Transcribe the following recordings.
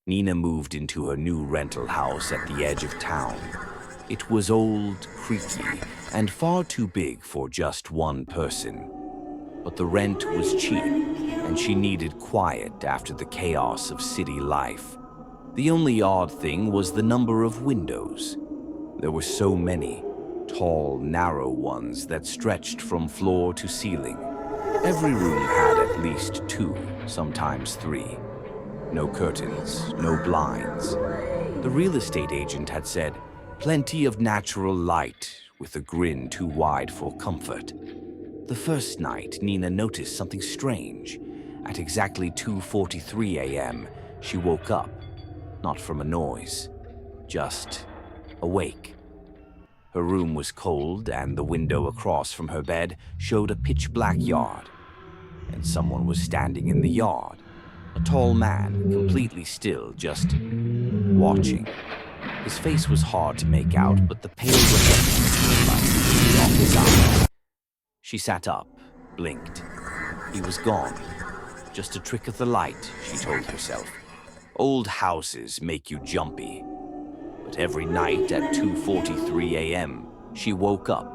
Nina moved into her new rental house at the edge of town. It was old, creaky, and far too big for just one person. But the rent was cheap, and she needed quiet after the chaos of city life. The only odd thing was the number of windows. There were so many, tall, narrow ones that stretched from floor to ceiling. Every room had at least 2, sometimes 3. No curtains, no blinds. The real estate agent had said, "Plenty of natural light," with a grin too wide for comfort. The first night, Nina noticed something strange. At exactly 2:43 a.m., she woke up, not from a noise, just awake. Her room was cold, and the window across from her bed showed a pitch-black yard. And someone was standing in the yard. A tall man, completely still, just watching. His face was hard to make out, but the pale reflection of light was off his eyes. She sat up, blinked. He was gone. Just a trick of the light, she told herself. Old houses make you jumpy. But every night at 2:43 a.m., she woke up,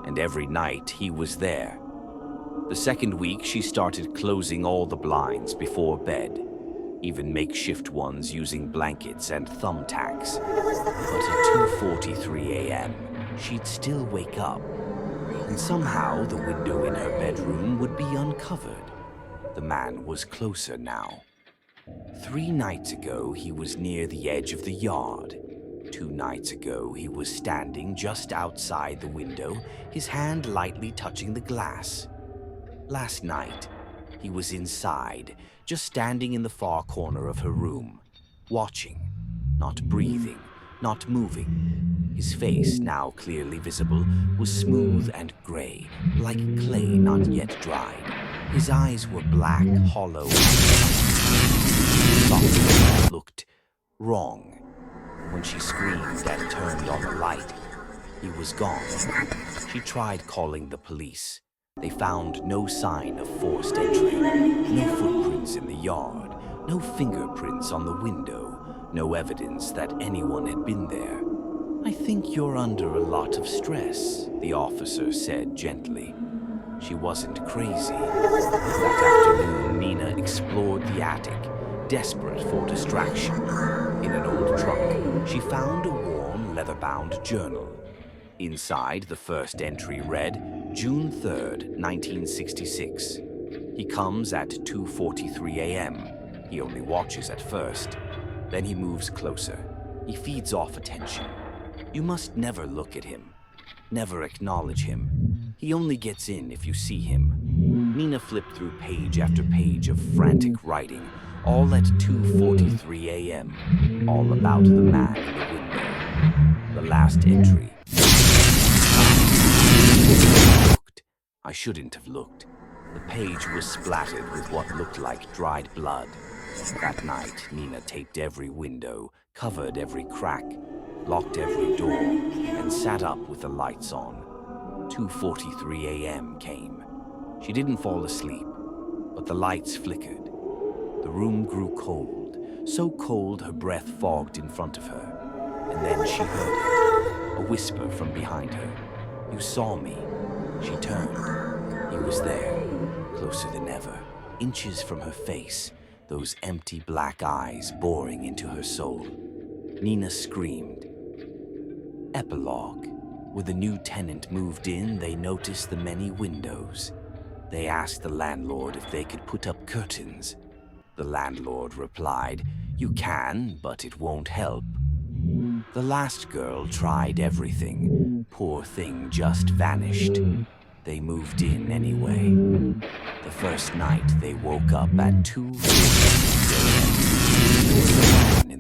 and every night he was there. The second week, she started closing all the blinds before bed, even makeshift ones using blankets and thumbtacks. But at 2:43 a.m., she'd still wake up, and somehow the window in her bedroom would be uncovered. The man was closer now. 3 nights ago, he was near the edge of the yard. 2 nights ago, he was standing just outside the window, his hand lightly touching the glass. Last night, he was inside, just standing in the far corner of her room, watching, not breathing, not moving. His face, now clearly visible, was smooth and gray, like clay not yet dried. His eyes were black, hollow, and looked wrong. When she screamed and turned on the light, he was gone. She tried calling the police. They found no sign of forced entry, no footprints in the yard, no fingerprints on the window, no evidence that anyone had been there. "I think you're under a lot of stress," the officer said gently. She wasn't crazy. That afternoon, Nina explored the attic, desperate for distraction. In an old trunk, she found a worn, leather-bound journal. Inside, the first entry read, June 3rd, 1966. He comes at 2:43 a.m. He only watches at first. Then he moves closer. He feeds off attention. You must never look at him. Never acknowledge him. He only gets in if you see him. Nina flipped through page after page of frantic writing, all at 2:43 a.m., all about the man in the window. The last entry. I shouldn't have looked. The page was splattered with what looked like dried blood. That night, Nina taped every window, covered every crack, locked every door, and sat up with the lights on. 2:43 a.m. came. She didn't fall asleep, but the lights flickered. The room grew cold, so cold her breath fogged in front of her. And then she heard it, a whisper from behind her. "You saw me." She turned. He was there, closer than ever, inches from her face, those empty black eyes boring into her soul. Nina screamed. Epilogue. When the new tenant moved in, they noticed the many windows. They asked the landlord if they could put up curtains. The landlord replied, "You can, but it won't help." The last girl tried everything. Poor thing just vanished. They moved in anyway. The first night they woke up at 2:40 a.m. There was a man